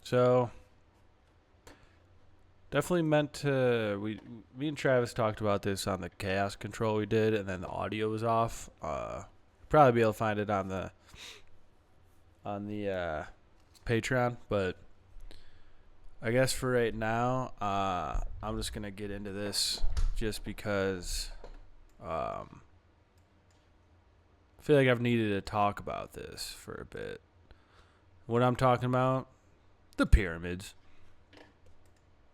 So definitely meant to. Me and Travis talked about this on the chaos control we did, and then the audio was off. Probably be able to find it on the Patreon, but I guess for right now, I'm just gonna get into this just because I feel like I've needed to talk about this for a bit. What I'm talking about, the pyramids.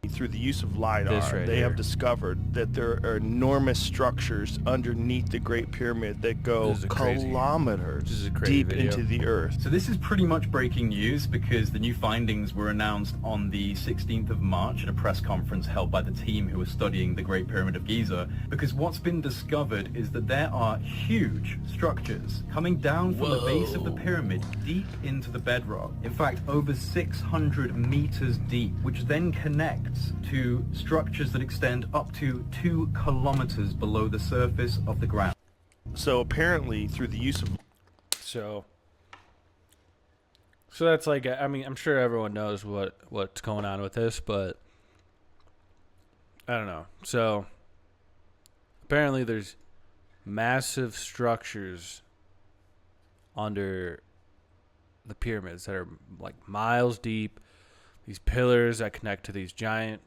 Through the use of This LiDAR, right they here. have discovered that there are enormous structures underneath the Great Pyramid that go This is crazy. kilometers This is a crazy deep video. into the earth. So this is pretty much breaking news because the new findings were announced on the 16th of March at a press conference held by the team who was studying the Great Pyramid of Giza, because what's been discovered is that there are huge structures coming down from the base of the pyramid deep into the bedrock. In fact, over 600 meters deep, which then connects to structures that extend up to 2 kilometers below the surface of the ground. So apparently, through the use of So that's like, I mean, I'm sure everyone knows what's going on with this, but I don't know. So apparently there's massive structures under the pyramids that are like miles deep. These pillars that connect to these giant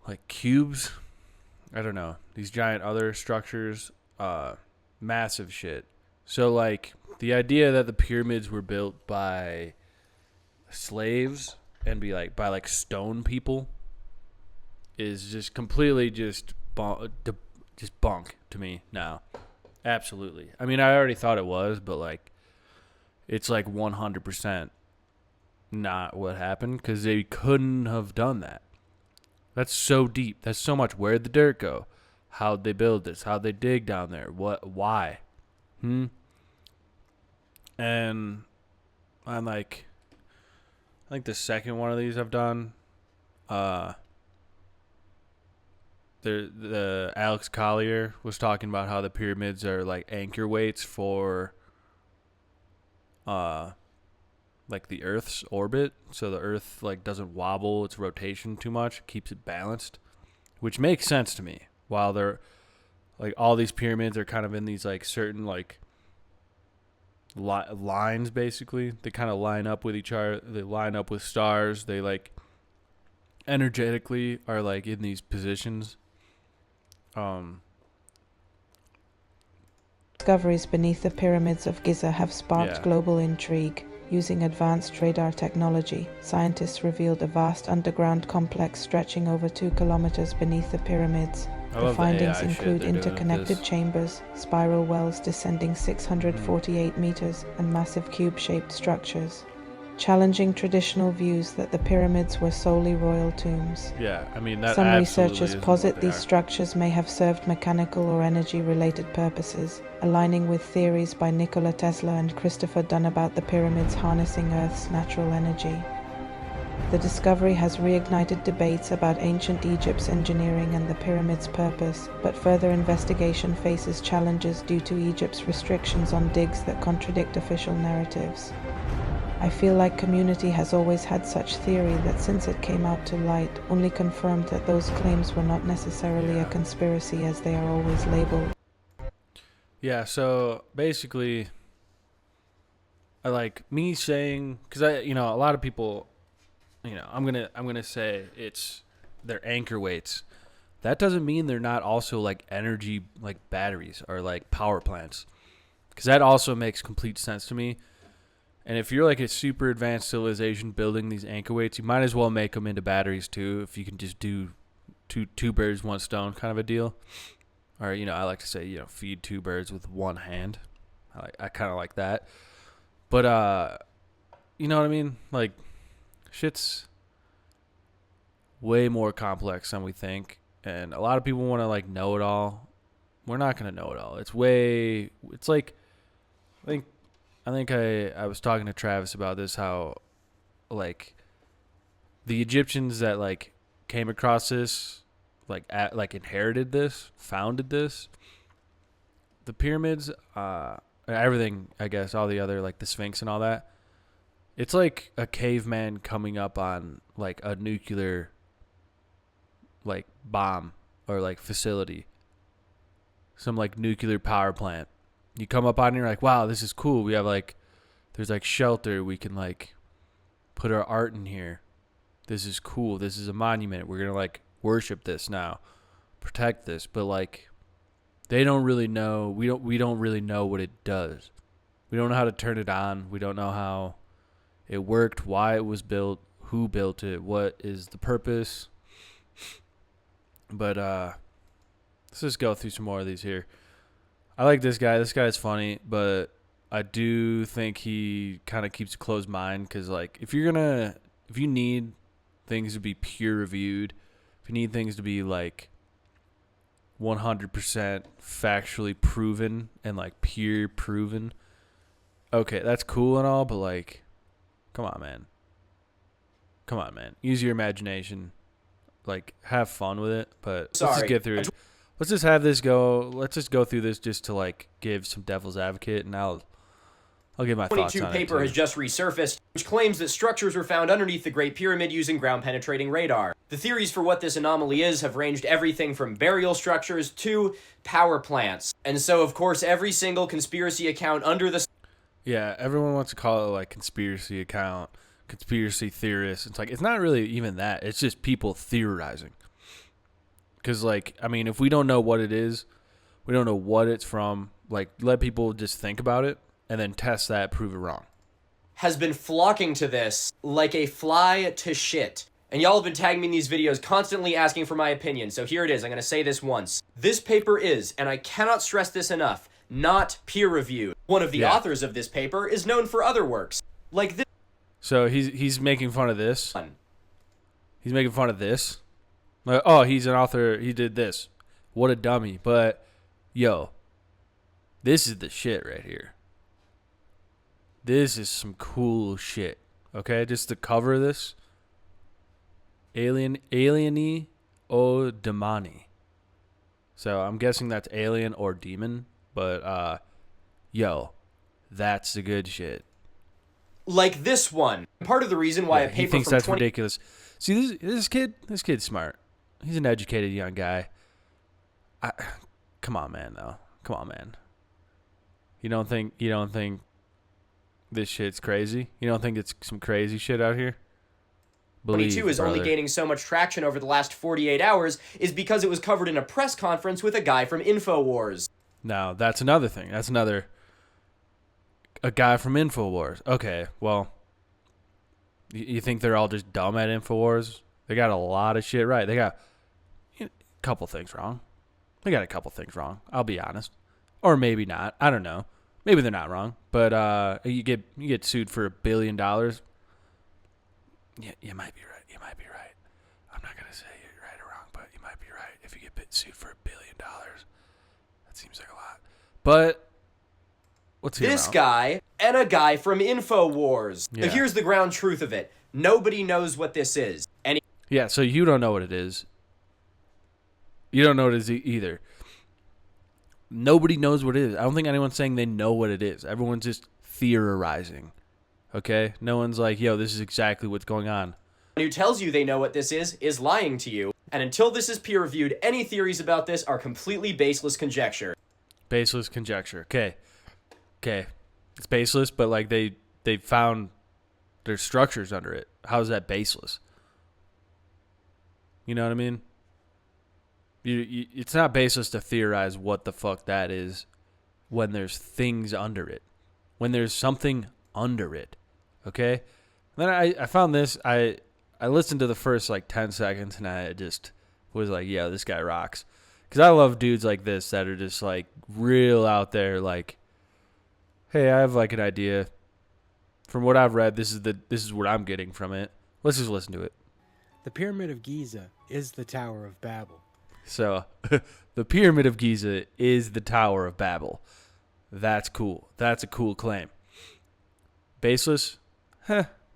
like cubes. I don't know. These giant other structures, massive shit. So like the idea that the pyramids were built by slaves and be like by like stone people is just completely just bunk to me now. Absolutely. I mean, I already thought it was, but like it's like 100% not what happened because they couldn't have done that. That's so deep. That's so much. Where'd the dirt go? How'd they build this? How'd they dig down there? What? Why? And I'm like, I think the second one of these I've done, the Alex Collier was talking about how the pyramids are like anchor weights for like the Earth's orbit, so the Earth like doesn't wobble its rotation too much, keeps it balanced, which makes sense to me. While they're like all these pyramids are kind of in these like certain like lines, basically they kind of line up with each other. They line up with stars. They like energetically are like in these positions. Discoveries beneath the pyramids of Giza have sparked global intrigue. Using advanced radar technology, scientists revealed a vast underground complex stretching over 2 kilometers beneath the pyramids. The findings include interconnected chambers, spiral wells descending 648 meters, and massive cube-shaped structures, challenging traditional views that the pyramids were solely royal tombs. Yeah, I mean that. Some researchers posit these structures may have served mechanical or energy-related purposes, aligning with theories by Nikola Tesla and Christopher Dunn about the pyramids harnessing Earth's natural energy. The discovery has reignited debates about ancient Egypt's engineering and the pyramids' purpose, but further investigation faces challenges due to Egypt's restrictions on digs that contradict official narratives. I feel like community has always had such theory that since it came out to light, only confirmed that those claims were not necessarily a conspiracy as they are always labeled. Yeah, so basically, I like me saying, because a lot of people, I'm gonna say they're anchor weights. That doesn't mean they're not also like energy, like batteries or like power plants, because that also makes complete sense to me. And if you're like a super advanced civilization building these anchor weights, you might as well make them into batteries too. If you can just do two birds, one stone kind of a deal. Or, I like to say, feed two birds with one hand. I kind of like that. But, you know what I mean? Like, shit's way more complex than we think. And a lot of people want to, like, know it all. We're not going to know it all. It's like, I think I was talking to Travis about this, how, like, the Egyptians that, like, came across this, like inherited this, founded this. The pyramids, everything, I guess, all the other, like the Sphinx and all that, It's like a caveman coming up on like a nuclear like bomb or like facility. Some like nuclear power plant. You come up on and you're like, wow, this is cool. We have like, there's like shelter. We can like put our art in here. This is cool. This is a monument. We're going to like worship this now. Protect this. But like, they don't really know. We don't really know what it does. We don't know how to turn it on. We don't know how it worked, why it was built, who built it, what is the purpose. But let's just go through some more of these here. I like this guy. This guy's funny, but I do think he kind of keeps a closed mind because, like, if you need things to be peer reviewed, if you need things to be like 100% factually proven and like peer proven, okay, that's cool and all, but like, come on, man. Come on, man. Use your imagination. Like, have fun with it, but let's just get through it. Let's just have this go. Let's just go through this just to like give some devil's advocate, and I'll give my thoughts on it. 22 paper has just resurfaced, which claims that structures were found underneath the Great Pyramid using ground-penetrating radar. The theories for what this anomaly is have ranged everything from burial structures to power plants. And so, of course, every single conspiracy account under the... Yeah, everyone wants to call it like conspiracy account, conspiracy theorists. It's like, it's not really even that. It's just people theorizing. Because, like, I mean, if we don't know what it is, we don't know what it's from, like, let people just think about it and then test that, prove it wrong. Has been flocking to this like a fly to shit. And y'all have been tagging me in these videos constantly asking for my opinion, so here it is. I'm going to say this once. This paper is, and I cannot stress this enough, not peer-reviewed. One of the authors of this paper is known for other works, like this. So he's making fun of this. He's making fun of this. Like, oh, he's an author. He did this. What a dummy. But, yo, this is the shit right here. This is some cool shit. Okay, just the cover of this. Alieni o demoni. So I'm guessing that's alien or demon. But, yo, that's the good shit. Like this one. Part of the reason why a paper he thinks from that's ridiculous. See, this kid's smart. He's an educated young guy. Come on, man, though. Come on, man. You don't think this shit's crazy? You don't think it's some crazy shit out here? 22 is only gaining so much traction over the last 48 hours is because it was covered in a press conference with a guy from InfoWars. Now, that's another thing. A guy from InfoWars. Okay, well, you think they're all just dumb at InfoWars? They got a lot of shit right. They got a couple things wrong. I'll be honest. Or maybe not. I don't know. Maybe they're not wrong. But you get sued for $1 billion. Yeah, you might be right. I'm not gonna say you're right or wrong, but you might be right. If you get sued for $1 billion, that seems like a lot. But let's hear This guy and a guy from InfoWars. Yeah. Now, here's the ground truth of it. Nobody knows what this is. Yeah, so you don't know what it is. You don't know what it is either. Nobody knows what it is. I don't think anyone's saying they know what it is. Everyone's just theorizing. Okay? No one's like, yo, this is exactly what's going on. Who tells you they know what this is lying to you. And until this is peer-reviewed, any theories about this are completely baseless conjecture. Baseless conjecture. Okay. It's baseless, but like they found there's structures under it. How is that baseless? You know what I mean? It's not baseless to theorize what the fuck that is when there's things under it. When there's something under it. Okay? And then I found this. I listened to the first like 10 seconds and I just was like, yeah, this guy rocks. Because I love dudes like this that are just like real out there like, hey, I have like an idea. From what I've read, this is what I'm getting from it. Let's just listen to it. The Pyramid of Giza is the Tower of Babel. So, the Pyramid of Giza is the Tower of Babel. That's cool. That's a cool claim. Baseless?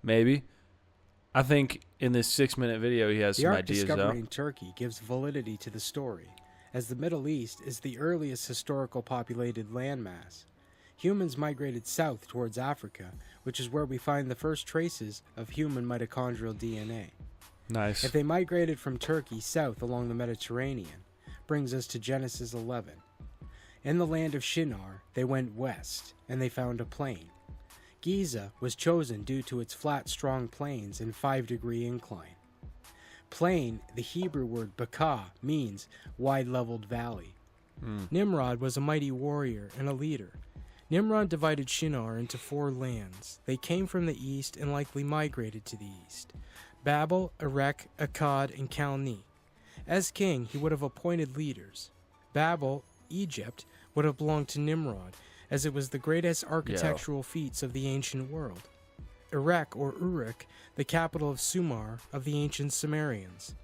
Maybe. I think in this 6-minute video he has the some art ideas, discovery though. in Turkey gives validity to the story, as the Middle East is the earliest historical populated landmass. Humans migrated south towards Africa, which is where we find the first traces of human mitochondrial DNA. Nice. If they migrated from Turkey south along the Mediterranean, brings us to Genesis 11. In the land of Shinar, they went west, and they found a plain. Giza was chosen due to its flat, strong plains and 5-degree incline. Plain, the Hebrew word bakah, means wide-leveled valley. Nimrod was a mighty warrior and a leader. Nimrod divided Shinar into 4 lands. They came from the east and likely migrated to the east: Babel, Erech, Akkad, and Calneh. As king, he would have appointed leaders. Babel, Egypt, would have belonged to Nimrod, as it was the greatest architectural feats of the ancient world. Erech, or Uruk, the capital of Sumer of the ancient Sumerians.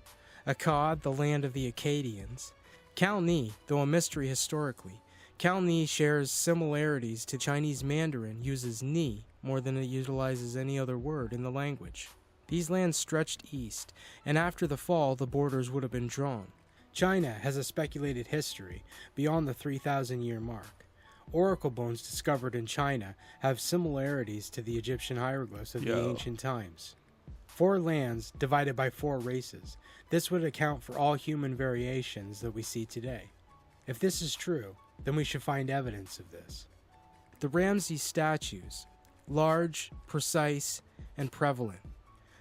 Akkad, the land of the Akkadians. Calneh, though a mystery historically, Calneh shares similarities to Chinese Mandarin, uses ni more than it utilizes any other word in the language. These lands stretched east, and after the fall the borders would have been drawn. China has a speculated history beyond the 3,000-year mark. Oracle bones discovered in China have similarities to the Egyptian hieroglyphs of the ancient times. 4 lands divided by 4 races. This would account for all human variations that we see today. If this is true, then we should find evidence of this. The Ramses statues, large, precise, and prevalent.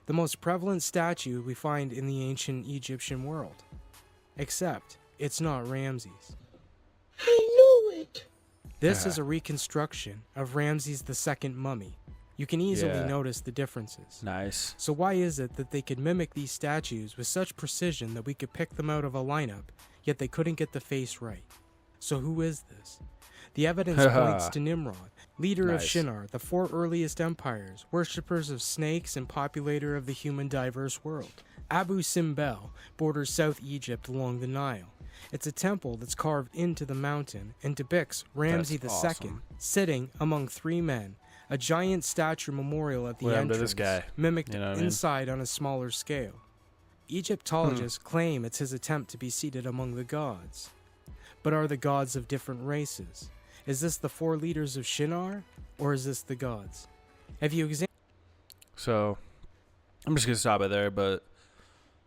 The most prevalent statue we find in the ancient Egyptian world. Except, it's not Ramses. I knew it! This is a reconstruction of Ramses II mummy. You can easily Yeah. notice the differences. Nice. So why is it that they could mimic these statues with such precision that we could pick them out of a lineup, yet they couldn't get the face right? So who is this? The evidence points to Nimrod, leader of Nice. Shinar, the 4 earliest empires, worshippers of snakes and populator of the human diverse world. Abu Simbel borders South Egypt along the Nile. It's a temple that's carved into the mountain and depicts Ramses II That's awesome. sitting among 3 men, a giant statue memorial at the What happened to entrance, this guy? mimicked You know what I mean? inside on a smaller scale. Egyptologists claim it's his attempt to be seated among the gods. But are the gods of different races? Is this the 4 leaders of Shinar, or is this the gods? Have you examined? So, I'm just going to stop it there, but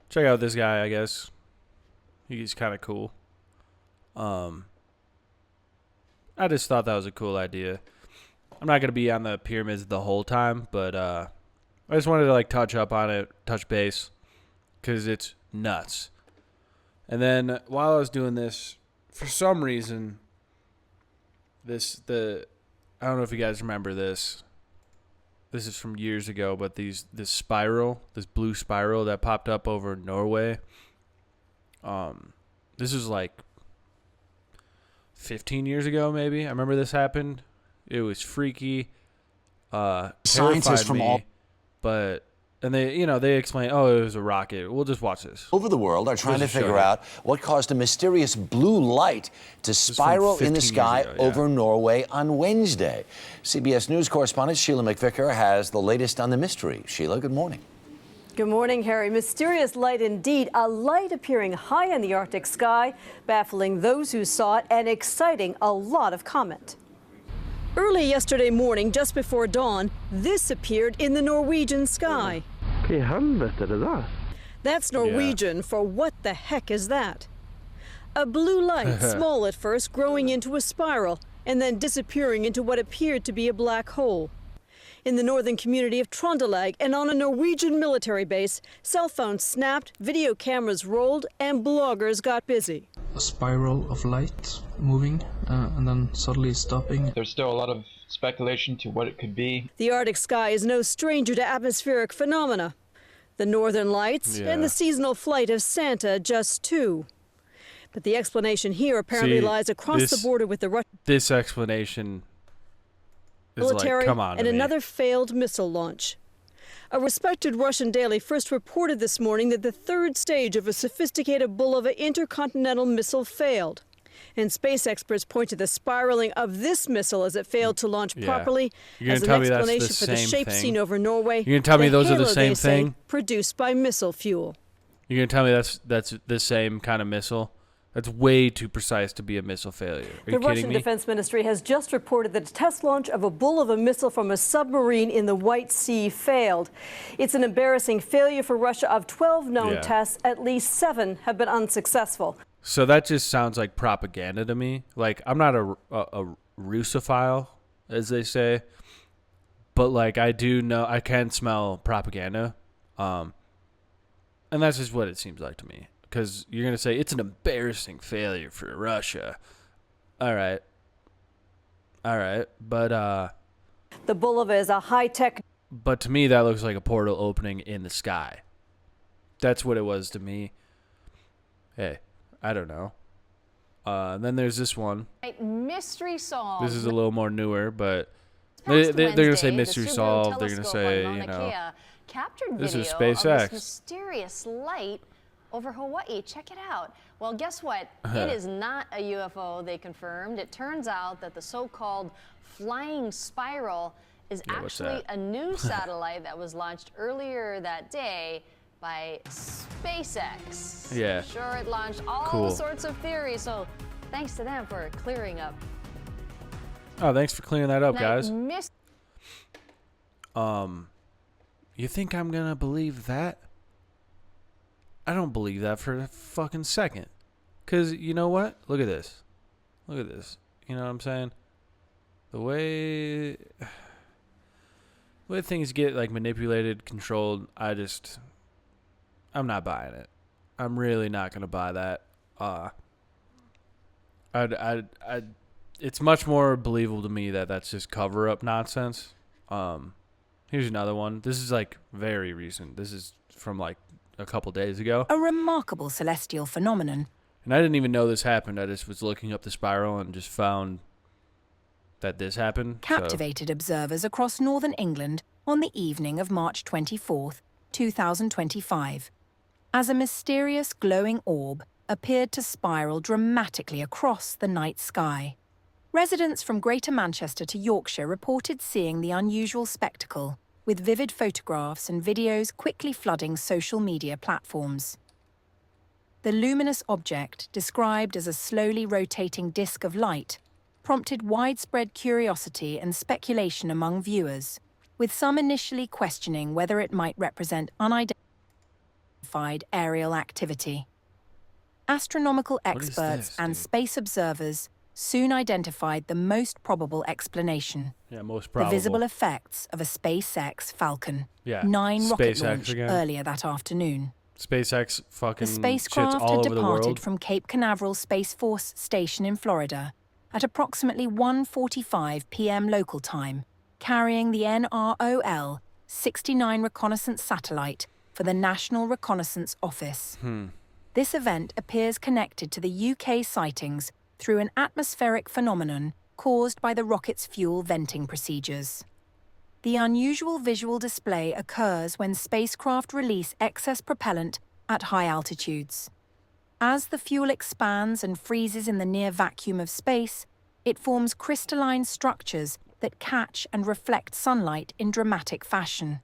check out this guy, I guess. He's kind of cool. I just thought that was a cool idea. I'm not going to be on the pyramids the whole time, but I just wanted to like touch up on it, touch base, because it's nuts. And then while I was doing this, for some reason, I don't know if you guys remember this. This is from years ago, but this blue spiral that popped up over Norway. This was like 15 years ago, maybe. I remember this happened. It was freaky. Scientists Terrified from me, all and they explain, oh, it was a rocket. We'll just watch this. over the world are trying to We'll just show figure you. out what caused a mysterious blue light to is from spiral in 15 the years sky ago, yeah. over Norway on Wednesday. CBS News correspondent Sheila McVicker has the latest on the mystery. Sheila, good morning. Good morning, Harry. Mysterious light indeed. A light appearing high in the Arctic sky, baffling those who saw it and exciting a lot of comment. Early yesterday morning, just before dawn, this appeared in the Norwegian sky. That's Norwegian for what the heck is that? A blue light, small at first, growing into a spiral, and then disappearing into what appeared to be a black hole. In the northern community of Trondelag and on a Norwegian military base, cell phones snapped, video cameras rolled, and bloggers got busy. A spiral of light moving and then suddenly stopping. There's still a lot of speculation to what it could be. The Arctic sky is no stranger to atmospheric phenomena. The northern lights and the seasonal flight of Santa, just 2. But the explanation here apparently lies across the border with the Russian This explanation is military like, come on. and to me. another failed missile launch. A respected Russian daily first reported this morning that the 3rd stage of a sophisticated Bulava intercontinental missile failed. And space experts point to the spiraling of this missile as it failed to launch properly You're as gonna an tell me that's the explanation for the same shape thing? seen over Norway. You're gonna tell me those are the halo, same they say, thing? produced by missile fuel. You're going to tell me that's the same kind of missile That's way too precise to be a missile failure. Are you The kidding Russian me? Defense Ministry has just reported that a test launch of a bull of a missile from a submarine in the White Sea failed. It's an embarrassing failure for Russia. Of 12 known tests, at least 7 have been unsuccessful. So that just sounds like propaganda to me. Like, I'm not a Russophile, as they say, but like I do know, I can smell propaganda, and that's just what it seems like to me. Because you're gonna say it's an embarrassing failure for Russia. All right, but The Bulava is a high-tech. But to me, that looks like a portal opening in the sky. That's what it was to me. Hey, I don't know. Then there's this one. Mystery solved. This is a little more newer, but they're going to say mystery solved. They're going to say, you know, captured this is video SpaceX. of this mysterious light over Hawaii. Check it out. Well, guess what? It is not a UFO, they confirmed. It turns out that the so-called flying spiral is actually a new satellite that was launched earlier that day by SpaceX. Yeah. Sure, it launched all sorts of theories, so thanks to them for clearing up. Oh, thanks for clearing that up, guys. You think I'm going to believe that? I don't believe that for a fucking second. Because you know what? Look at this. Look at this. You know what I'm saying? The way things get like manipulated, controlled, I'm not buying it. I'm really not going to buy that. It's much more believable to me that that's just cover-up nonsense. Here's another one. This is like very recent. This is from like a couple days ago. A remarkable celestial phenomenon. And I didn't even know this happened. I just was looking up the spiral and just found that this happened. Captivated observers across northern England on the evening of March 24th, 2025, as a mysterious glowing orb appeared to spiral dramatically across the night sky. Residents from Greater Manchester to Yorkshire reported seeing the unusual spectacle, with vivid photographs and videos quickly flooding social media platforms. The luminous object, described as a slowly rotating disk of light, prompted widespread curiosity and speculation among viewers, with some initially questioning whether it might represent unidentified aerial activity. Astronomical experts and space observers soon identified the most probable explanation. Yeah, most probable. The visible effects of a SpaceX Falcon 9 rocket launch earlier that afternoon. SpaceX fucking The spacecraft all had over the departed world. from Cape Canaveral Space Force Station in Florida at approximately 1:45 p.m. local time, carrying the NROL 69 reconnaissance satellite for the National Reconnaissance Office. This event appears connected to the UK sightings through an atmospheric phenomenon caused by the rocket's fuel venting procedures. The unusual visual display occurs when spacecraft release excess propellant at high altitudes. As the fuel expands and freezes in the near vacuum of space, it forms crystalline structures that catch and reflect sunlight in dramatic fashion.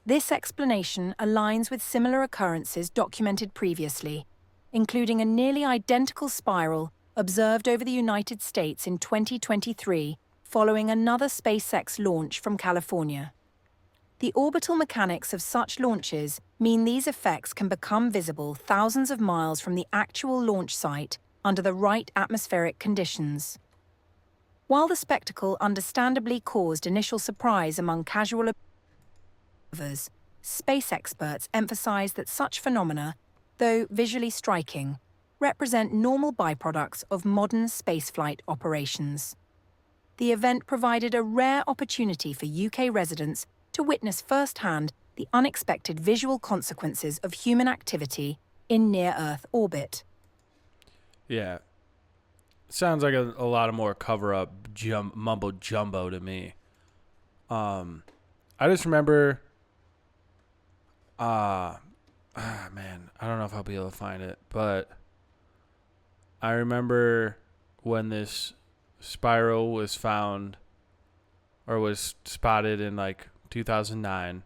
This explanation aligns with similar occurrences documented previously, including a nearly identical spiral observed over the United States in 2023 following another SpaceX launch from California. The orbital mechanics of such launches mean these effects can become visible thousands of miles from the actual launch site under the right atmospheric conditions. While the spectacle understandably caused initial surprise among casual observers, space experts emphasize that such phenomena, though visually striking, represent normal byproducts of modern spaceflight operations. The event provided a rare opportunity for UK residents to witness firsthand the unexpected visual consequences of human activity in near-Earth orbit. Yeah. Sounds like a lot of more cover-up mumbo-jumbo to me. I just remember... man, I don't know if I'll be able to find it, but I remember when this spiral was found or was spotted in like 2009.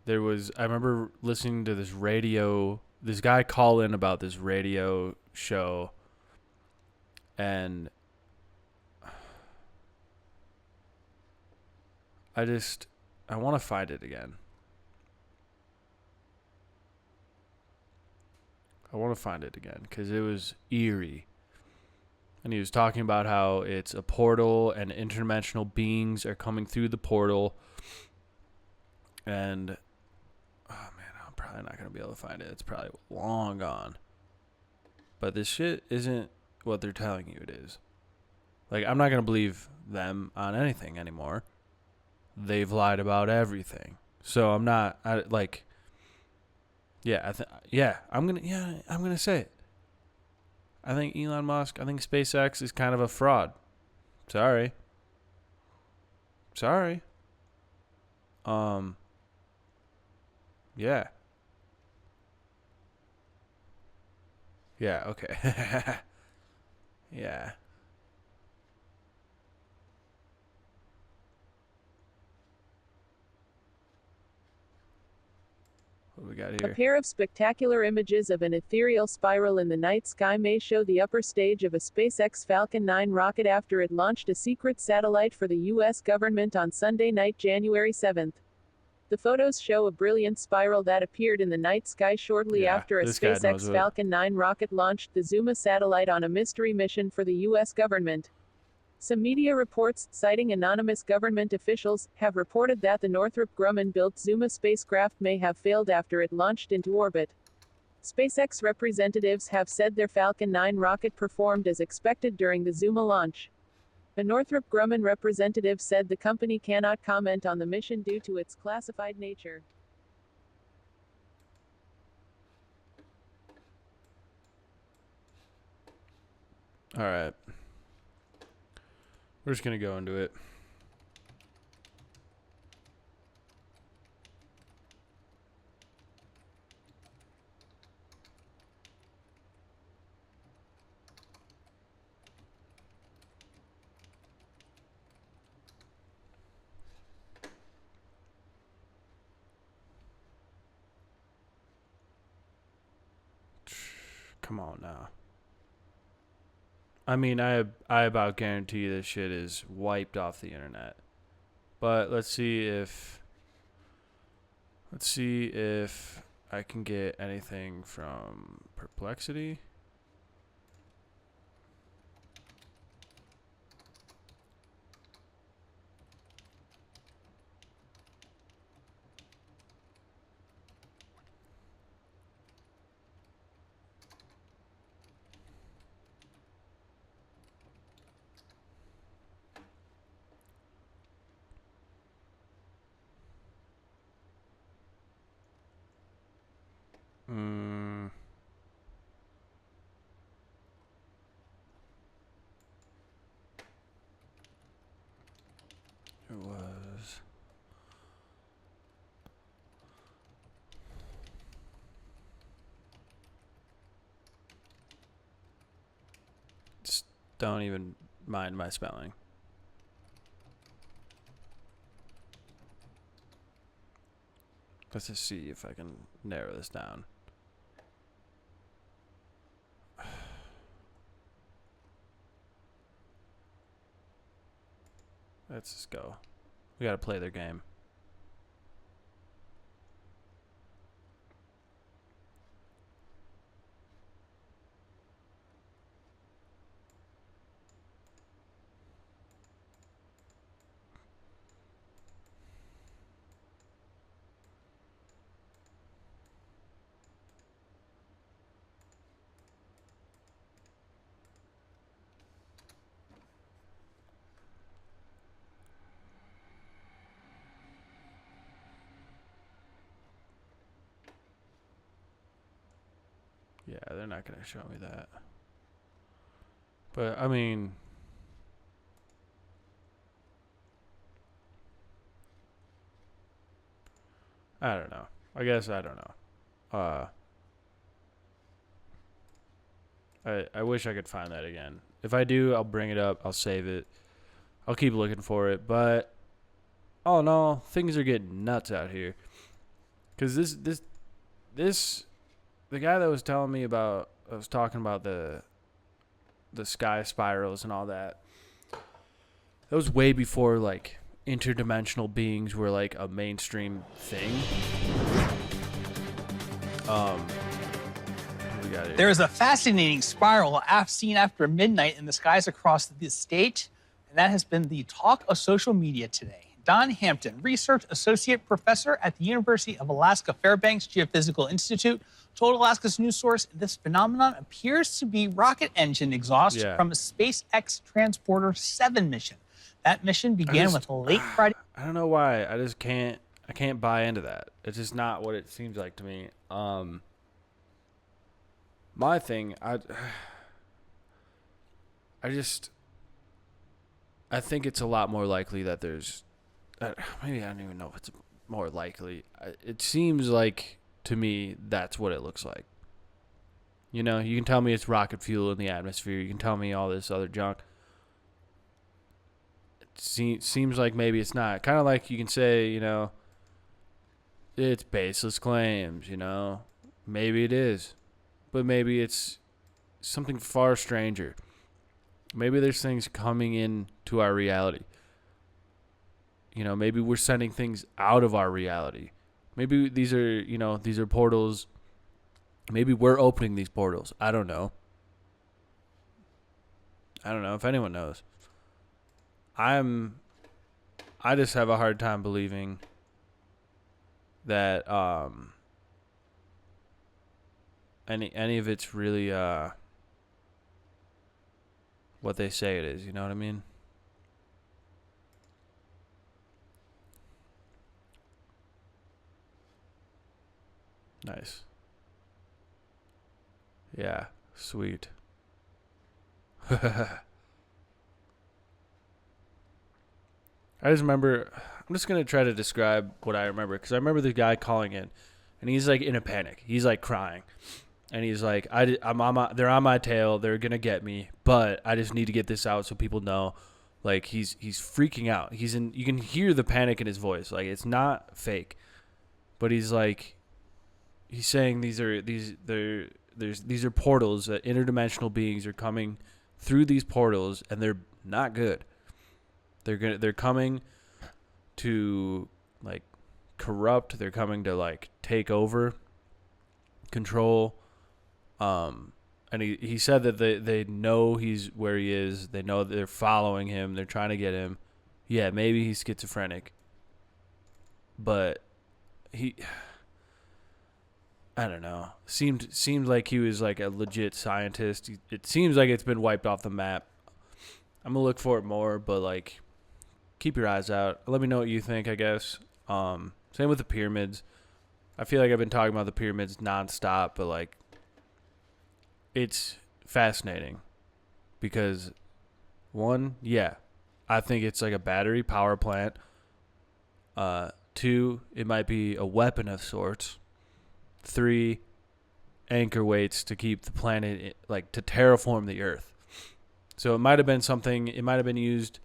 I remember listening to this radio this guy call in about this radio show, and I want to find it again. I want to find it again because it was eerie. And he was talking about how it's a portal and interdimensional beings are coming through the portal. And, oh man, I'm probably not going to be able to find it. It's probably long gone. But this shit isn't what they're telling you it is. Like, I'm not going to believe them on anything anymore. They've lied about everything. So I'm not, I'm gonna say it. I think Elon Musk, I think SpaceX is kind of a fraud. Sorry. Yeah. Yeah, okay. Yeah. What do we got here? A pair of spectacular images of an ethereal spiral in the night sky may show the upper stage of a SpaceX Falcon 9 rocket after it launched a secret satellite for the U.S. government on Sunday night, January 7th. The photos show a brilliant spiral that appeared in the night sky shortly after a SpaceX Falcon 9 rocket launched the Zuma satellite on a mystery mission for the U.S. government. Some media reports, citing anonymous government officials, have reported that the Northrop Grumman-built Zuma spacecraft may have failed after it launched into orbit. SpaceX representatives have said their Falcon 9 rocket performed as expected during the Zuma launch. A Northrop Grumman representative said the company cannot comment on the mission due to its classified nature. All right. We're just going to go into it. Come on now. I mean, I about guarantee this shit is wiped off the internet. But let's see if I can get anything from Perplexity. It was. Just don't even mind my spelling. Let's just see if I can narrow this down. Let's just go. We gotta play their game. Yeah, they're not going to show me that. But, I mean, I don't know. I guess I don't know. I wish I could find that again. If I do, I'll bring it up. I'll save it. I'll keep looking for it. But, all in all, things are getting nuts out here. Because this the guy that was telling me about, I was talking about the sky spirals and all that. That was way before like interdimensional beings were like a mainstream thing. What we got here? There is a fascinating spiral seen after midnight in the skies across the state, and that has been the talk of social media today. Don Hampton, research associate professor at the University of Alaska Fairbanks Geophysical Institute, told Alaska's news source this phenomenon appears to be rocket engine exhaust from a SpaceX Transporter 7 mission. That mission began with late Friday. I don't know why. I can't buy into that. It's just not what it seems like to me. My thing, I think it's a lot more likely that there's, maybe I don't even know if it's more likely. It seems like to me that's what it looks like. You know, you can tell me it's rocket fuel in the atmosphere. You can tell me all this other junk. It seems like maybe it's not. Kind of like you can say, you know, it's baseless claims, you know. Maybe it is. But maybe it's something far stranger. Maybe there's things coming into our reality. You know, maybe we're sending things out of our reality. Maybe these are portals. Maybe we're opening these portals. I don't know. I don't know if anyone knows. I just have a hard time believing that any of it's really what they say it is, you know what I mean? Nice. Yeah, sweet. I just remember, I'm just going to try to describe what I remember, because I remember the guy calling in, and he's like in a panic. He's like crying. And he's like, they're on my tail. They're going to get me, but I just need to get this out so people know. Like, he's freaking out. You can hear the panic in his voice. Like, it's not fake. But he's like, he's saying these are portals that interdimensional beings are coming through these portals, and they're not good. They're coming to like corrupt. They're coming to like take over, control. And he said that they know he's where he is. They know that they're following him. They're trying to get him. Yeah, maybe he's schizophrenic. But I don't know. Seemed like he was like a legit scientist. It seems like it's been wiped off the map. I'm gonna look for it more, but like, keep your eyes out. Let me know what you think, I guess. Same with the pyramids. I feel like I've been talking about the pyramids nonstop, but like, it's fascinating because one, yeah, I think it's like a battery power plant. Two, it might be a weapon of sorts. 3, anchor weights to keep the planet, like to terraform the earth. So it might have been something, it might have been used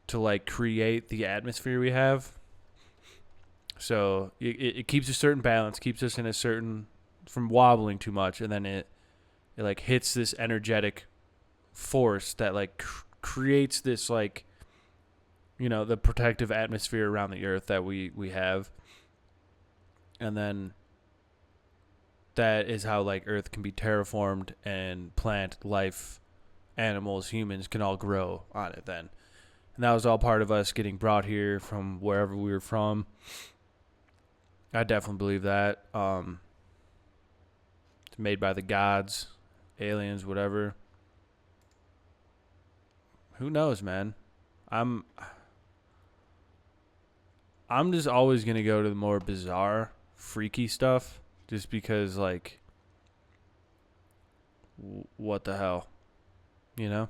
to like create the atmosphere we have. So it keeps a certain balance, keeps us in a certain, from wobbling too much, and then it like hits this energetic force that like creates this like, you know, the protective atmosphere around the earth that we have. And then that is how like earth can be terraformed, and plant life, animals, humans can all grow on it then. And that was all part of us getting brought here from wherever we were from. I definitely believe that. It's made by the gods, aliens, whatever. Who knows, man? I'm just always going to go to the more bizarre, freaky stuff, just because, like, what the hell? You know?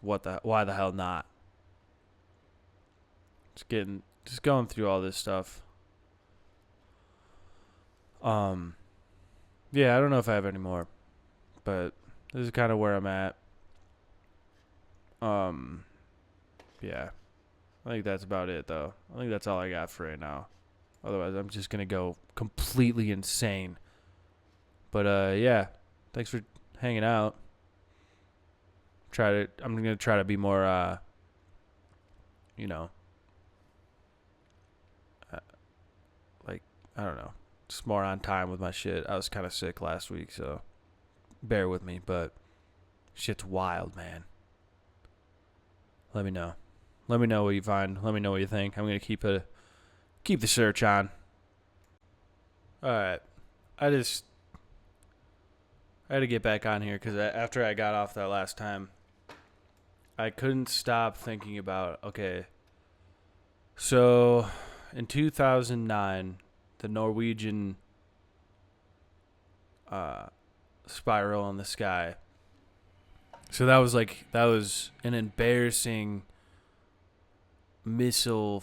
Why the hell not? Just going through all this stuff. Yeah, I don't know if I have any more, but this is kind of where I'm at. Yeah, I think that's about it, though. I think that's all I got for right now. Otherwise, I'm just going to go completely insane But yeah, thanks for hanging out. I'm gonna try to be more, you know, like, I don't know, just more on time with my shit. I was kind of sick last week, so bear with me. But shit's wild, man. Let me know. Let me know what you find. Let me know what you think. I'm gonna keep the search on. All right, I had to get back on here because after I got off that last time, I couldn't stop thinking about, okay, so in 2009, the Norwegian spiral in the sky. So that was an embarrassing missile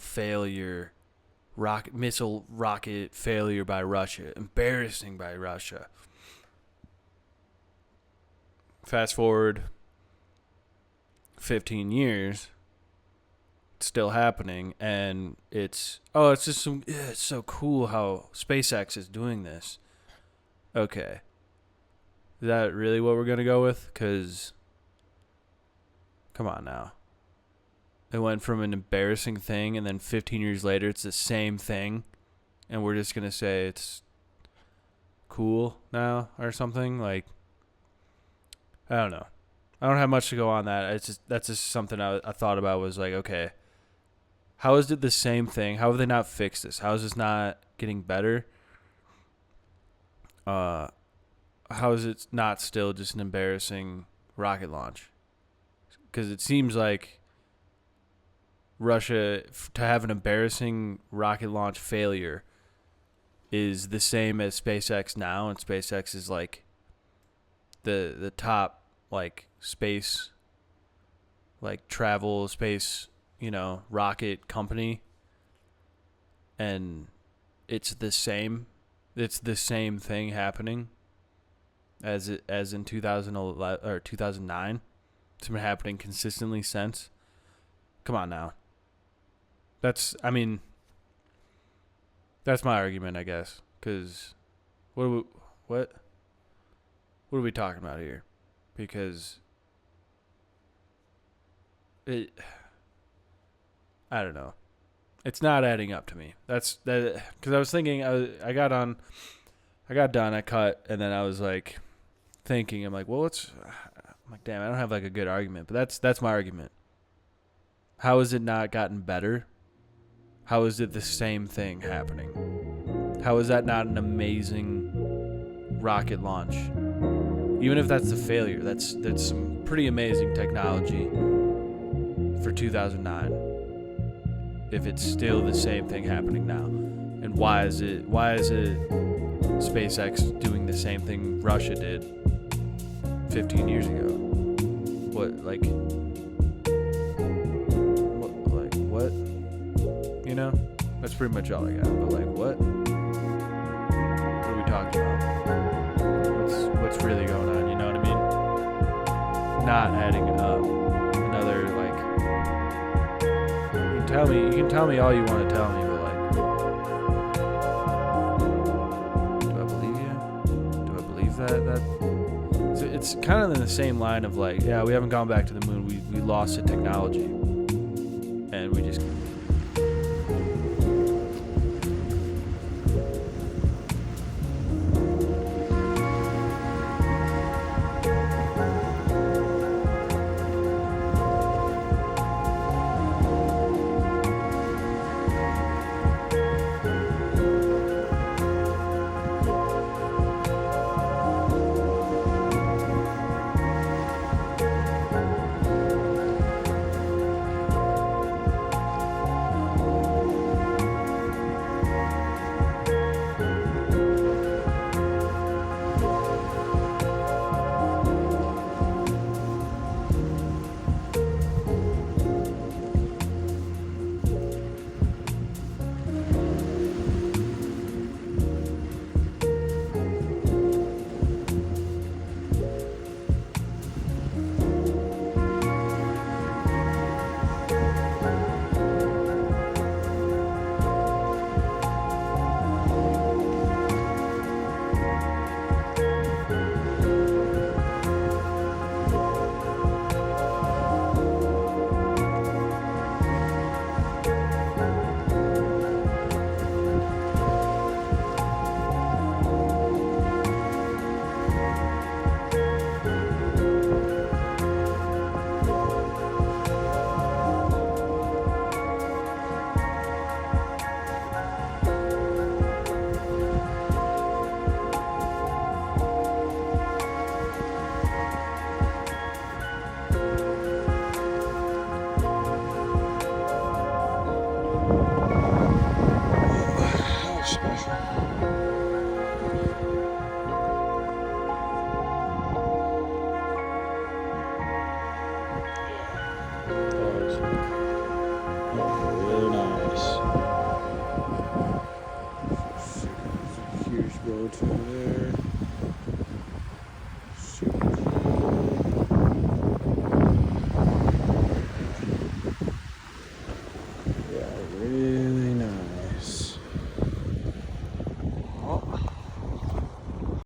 rocket failure by Russia. Embarrassing by Russia. Fast forward 15 years, it's still happening, and it's so cool how SpaceX is doing this. Okay. Is that really what we're going to go with? Because, come on now. It went from an embarrassing thing, and then 15 years later, it's the same thing, and we're just going to say it's cool now or something? Like, I don't know. I don't have much to go on that. That's just something I thought about was like, okay, how is it the same thing? How have they not fixed this? How is this not getting better? How is it not still just an embarrassing rocket launch? Because it seems like Russia, to have an embarrassing rocket launch failure, is the same as SpaceX now, and SpaceX is like the top like space, like travel space, rocket company, and it's the same thing happening as in 2011 or 2009. It's been happening consistently since. Come on now. That's my argument, I guess, because what are we talking about here? Because I don't know. It's not adding up to me. That's that, because I was thinking, I got done, I cut, and then I was like thinking, I'm like, well, I'm like, damn, I don't have like a good argument, but that's my argument. How has it not gotten better? How is it the same thing happening? How is that not an amazing rocket launch? Even if that's a failure, that's some pretty amazing technology for 2009. If it's still the same thing happening now, and why is it SpaceX doing the same thing Russia did 15 years ago? What? That's pretty much all I got. But like, what? What are we talking about? What's really going on? You know what I mean? Not adding it up. Another like, you can tell me all you want to tell me, but like, do I believe you? Do I believe that? So it's kind of in the same line of like, yeah, we haven't gone back to the moon. We lost the technology, and we just. Real nice. Huge road through there.